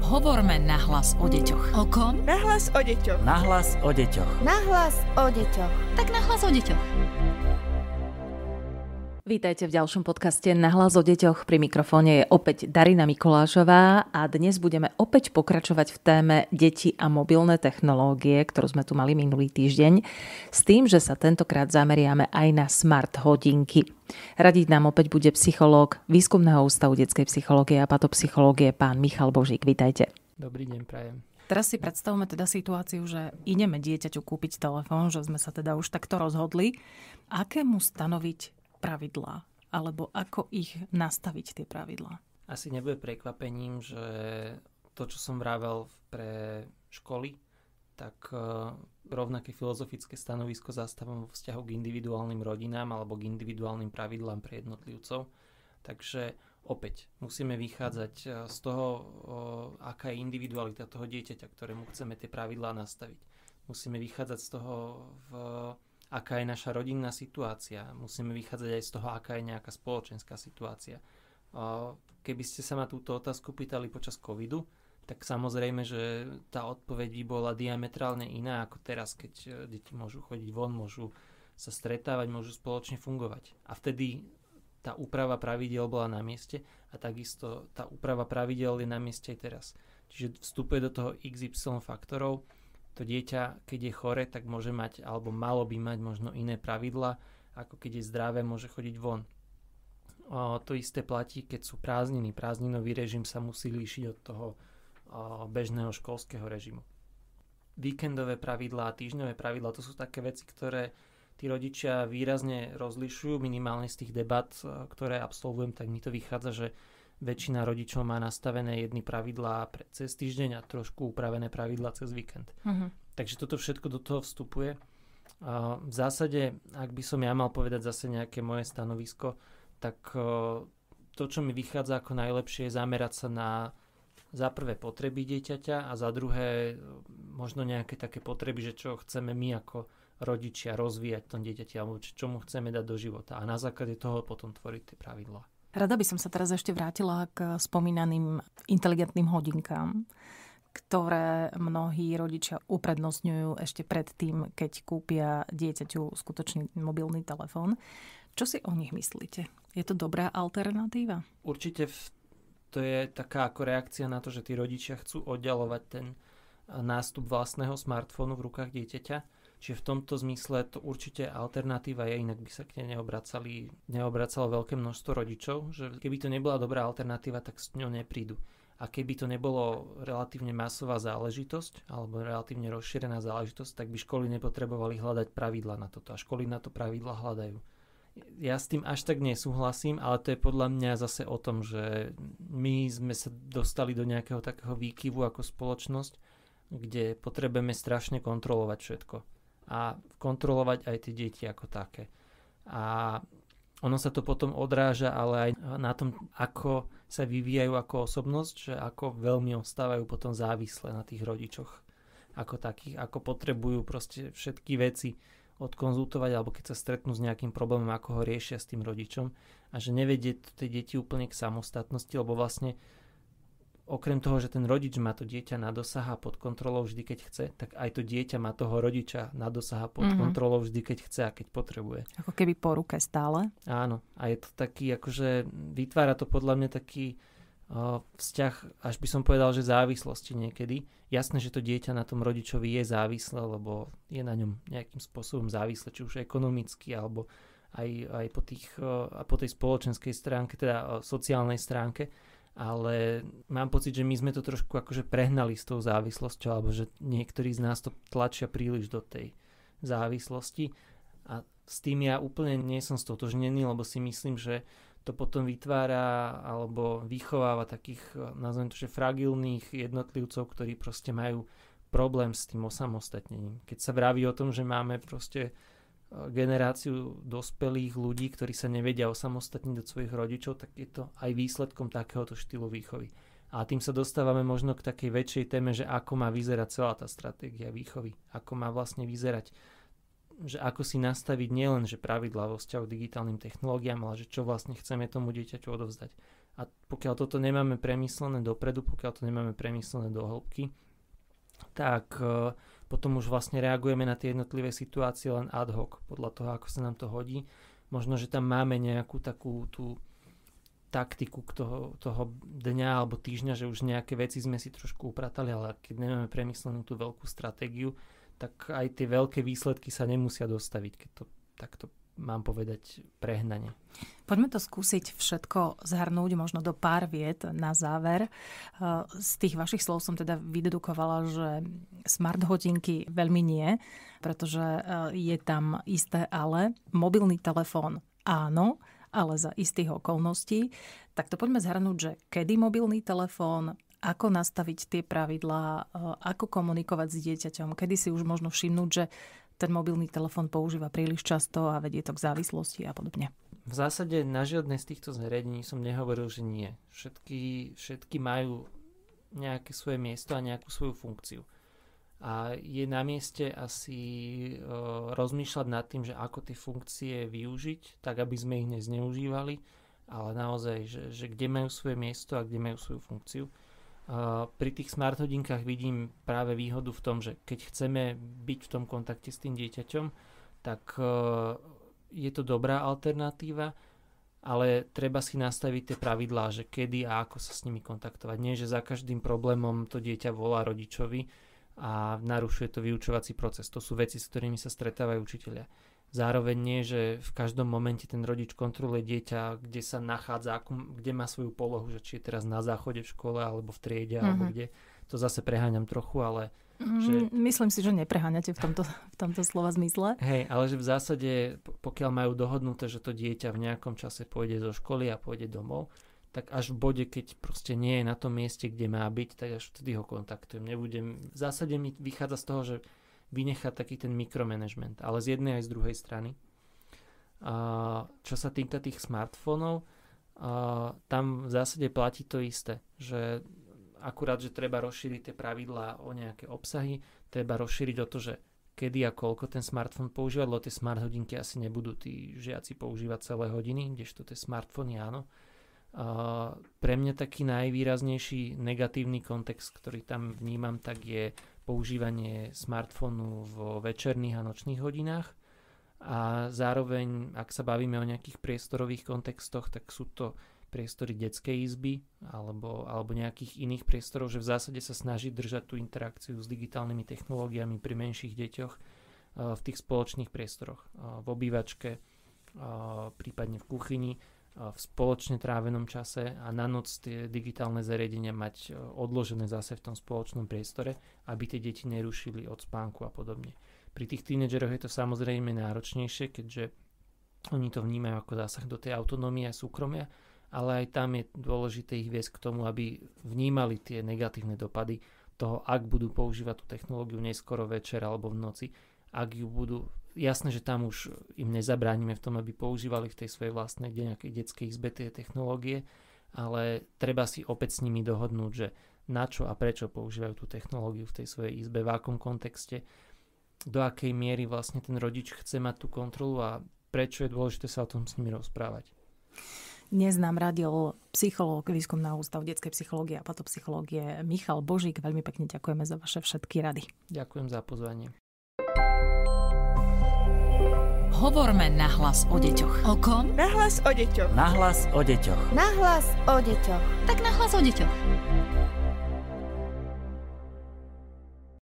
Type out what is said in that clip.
Hovorme nahlas o deťoch. O kom? Nahlas o deťoch. Nahlas o deťoch. Nahlas o deťoch. Tak nahlas o deťoch. Vítajte v ďalšom podcaste Nahlas o deťoch. Pri mikrofóne je opäť Darina Mikolášová a dnes budeme opäť pokračovať v téme deti a mobilné technológie, ktorú sme tu mali minulý týždeň, s tým, že sa tentokrát zameriame aj na smart hodinky. Radiť nám opäť bude psychológ Výskumného ústavu detskej psychológie a patopsychológie pán Michal Božík. Vítajte. Dobrý deň, prajem. Teraz si predstavme teda situáciu, že ideme dieťaťu kúpiť telefón, že sme sa teda už takto rozhodli. Aké mu stanoviť pravidlá, alebo ako ich nastaviť, tie pravidlá? Asi nebude prekvapením, že to, čo som vravel pre školy, tak rovnaké filozofické stanovisko zastávam vo vzťahu k individuálnym rodinám alebo k individuálnym pravidlám pre jednotlivcov. Takže opäť musíme vychádzať z toho, aká je individualita toho dieťaťa, ktorému chceme tie pravidlá nastaviť. Musíme vychádzať z toho, aká je naša rodinná situácia. Musíme vychádzať aj z toho, aká je nejaká spoločenská situácia. Keby ste sa ma túto otázku pýtali počas covidu, tak samozrejme, že tá odpoveď by bola diametrálne iná ako teraz, keď deti môžu chodiť von, môžu sa stretávať, môžu spoločne fungovať. A vtedy tá úprava pravidiel bola na mieste a takisto tá úprava pravidiel je na mieste aj teraz. Čiže vstupuje do toho XY faktorov. To dieťa, keď je chore, tak môže mať, alebo malo by mať možno iné pravidlá, ako keď je zdravé, môže chodiť von. To isté platí, keď sú prázdniny. Prázdninový režim sa musí líšiť od toho bežného školského režimu. Víkendové pravidlá a týždňové pravidlá, to sú také veci, ktoré tí rodičia výrazne rozlišujú. Minimálne z tých debat, ktoré absolvujem, tak mi to vychádza, že väčšina rodičov má nastavené jedny pravidlá cez týždeň a trošku upravené pravidlá cez víkend. Takže toto všetko do toho vstupuje. V zásade, ak by som ja mal povedať zase nejaké moje stanovisko, tak to, čo mi vychádza ako najlepšie, je zamerať sa na za prvé potreby dieťaťa a za druhé možno nejaké také potreby, že čo chceme my ako rodičia rozvíjať v tom dieťati alebo čo mu chceme dať do života. A na základe toho potom tvoriť tie pravidlá. Rada by som sa teraz ešte vrátila k spomínaným inteligentným hodinkám, ktoré mnohí rodičia uprednostňujú ešte pred tým, keď kúpia dieťaťu skutočný mobilný telefón. Čo si o nich myslíte? Je to dobrá alternatíva? Určite to je taká ako reakcia na to, že tí rodičia chcú oddalovať ten nástup vlastného smartfónu v rukách dieťaťa. Čiže v tomto zmysle to určite alternatíva je, inak by sa k nej neobracalo veľké množstvo rodičov, že keby to nebola dobrá alternatíva, tak s ňou neprídu. A keby to nebolo relatívne masová záležitosť alebo relatívne rozšírená záležitosť, tak by školy nepotrebovali hľadať pravidla na toto. A školy na to pravidla hľadajú. Ja s tým až tak nesúhlasím, ale to je podľa mňa zase o tom, že my sme sa dostali do nejakého takého výkyvu ako spoločnosť, kde potrebujeme strašne kontrolovať všetko. A kontrolovať aj tie deti ako také. A ono sa to potom odráža ale aj na tom, ako sa vyvíjajú ako osobnosť, že ako veľmi ostávajú potom závislé na tých rodičoch ako takých, ako potrebujú proste všetky veci odkonzultovať, alebo keď sa stretnú s nejakým problémom, ako ho riešia s tým rodičom a že nevedie tie deti úplne k samostatnosti, lebo vlastne okrem toho, že ten rodič má to dieťa na dosah a pod kontrolou vždy, keď chce, tak aj to dieťa má toho rodiča na dosah a pod kontrolou vždy, keď chce a keď potrebuje. Ako keby po ruke stále. Áno. A je to taký, akože vytvára to podľa mňa taký vzťah, až by som povedal, že závislosti niekedy. Jasné, že to dieťa na tom rodičovi je závislé, lebo je na ňom nejakým spôsobom závislé, či už ekonomicky, alebo aj po tej spoločenskej stránke, teda sociálnej stránke. Ale mám pocit, že my sme to trošku akože prehnali s tou závislosťou, alebo že niektorí z nás to tlačia príliš do tej závislosti. A s tým ja úplne nie som stotožnený, lebo si myslím, že to potom vytvára alebo vychováva takých, nazvem to, že fragilných jednotlivcov, ktorí proste majú problém s tým osamostatnením. Keď sa vraví o tom, že máme proste generáciu dospelých ľudí, ktorí sa nevedia osamostatniť od svojich rodičov, tak je to aj výsledkom takéhoto štýlu výchovy. A tým sa dostávame možno k takej väčšej téme, že ako má vyzerať celá tá stratégia výchovy. Ako má vlastne vyzerať, že ako si nastaviť nielen že pravidlá vo vzťahu k digitálnym technológiám, ale že čo vlastne chceme tomu dieťaťu odovzdať. A pokiaľ toto nemáme premyslené dopredu, pokiaľ to nemáme premyslené do hĺbky, tak potom už vlastne reagujeme na tie jednotlivé situácie len ad hoc, podľa toho, ako sa nám to hodí. Možno, že tam máme nejakú takú tú taktiku toho dňa alebo týždňa, že už nejaké veci sme si trošku upratali, ale keď nemáme premyslenú tú veľkú stratégiu, tak aj tie veľké výsledky sa nemusia dostaviť, keď to takto mám povedať prehnane. Poďme to skúsiť všetko zhrnúť možno do pár viet na záver. Z tých vašich slov som teda vydedukovala, že smart hodinky veľmi nie, pretože je tam isté ale. Mobilný telefón áno, ale za istých okolností. Tak to poďme zhrnúť, že kedy mobilný telefón, ako nastaviť tie pravidlá, ako komunikovať s dieťaťom, kedy si už možno všimnúť, že ten mobilný telefón používa príliš často a vedie to k závislosti a podobne. V zásade na žiadne z týchto zariadení som nehovoril, že nie. Všetky majú nejaké svoje miesto a nejakú svoju funkciu. A je na mieste asi rozmýšľať nad tým, že ako tie funkcie využiť, tak aby sme ich nezneužívali, ale naozaj, že kde majú svoje miesto a kde majú svoju funkciu. Pri tých smart hodinkách vidím práve výhodu v tom, že keď chceme byť v tom kontakte s tým dieťaťom, tak je to dobrá alternatíva, ale treba si nastaviť tie pravidlá, že kedy a ako sa s nimi kontaktovať. Nie, že za každým problémom to dieťa volá rodičovi a narušuje to vyučovací proces. To sú veci, s ktorými sa stretávajú učitelia. Zároveň nie, že v každom momente ten rodič kontroluje dieťa, kde sa nachádza, kde má svoju polohu, že či je teraz na záchode v škole, alebo v triede, alebo kde. To zase preháňam trochu, ale... Myslím si, že nepreháňate v tomto slova zmysle. Hej, ale že v zásade, pokiaľ majú dohodnuté, že to dieťa v nejakom čase pôjde zo školy a pôjde domov, tak až v bode, keď proste nie je na tom mieste, kde má byť, tak až vtedy ho kontaktujem. V zásade mi vychádza z toho, že vynechať taký ten mikromanagement, ale z jednej aj z druhej strany. Čo sa týka tých smartfónov, tam v zásade platí to isté, že akurát, že treba rozšíriť tie pravidlá o nejaké obsahy, treba rozšíriť o to, že kedy a koľko ten smartfón používať, lebo tie smart hodinky asi nebudú tí žiaci používať celé hodiny, kdežto tie smartfóny áno. Pre mňa taký najvýraznejší negatívny kontext, ktorý tam vnímam, tak je používanie smartfónu vo večerných a nočných hodinách. A zároveň, ak sa bavíme o nejakých priestorových kontextoch, tak sú to priestory detskej izby alebo nejakých iných priestorov, že v zásade sa snaží držať tú interakciu s digitálnymi technológiami pri menších deťoch v tých spoločných priestoroch. V obývačke, prípadne v kuchyni, v spoločne trávenom čase a na noc tie digitálne zariadenia mať odložené zase v tom spoločnom priestore, aby tie deti nerušili od spánku a podobne. Pri tých tínedžeroch je to samozrejme náročnejšie, keďže oni to vnímajú ako zásah do tej autonómie a súkromia, ale aj tam je dôležité ich viesť k tomu, aby vnímali tie negatívne dopady toho, ak budú používať tú technológiu neskoro večer alebo v noci, ak ju budú. Jasné, že tam už im nezabránime v tom, aby používali v tej svojej vlastnej nejakej detskej izbe tie technológie, ale treba si opäť s nimi dohodnúť, že na čo a prečo používajú tú technológiu v tej svojej izbe, v akom kontexte, do akej miery vlastne ten rodič chce mať tú kontrolu a prečo je dôležité sa o tom s nimi rozprávať. Dnes nám radil psychológ Výskumného ústavu detskej psychológie a patopsychológie Michal Božík. Veľmi pekne ďakujeme za vaše všetky rady. Ďakujem za pozvanie. Hovorme nahlas o deťoch. O kom? Nahlas o deťoch. Nahlas o deťoch. Nahlas o deťoch. Tak nahlas o deťoch.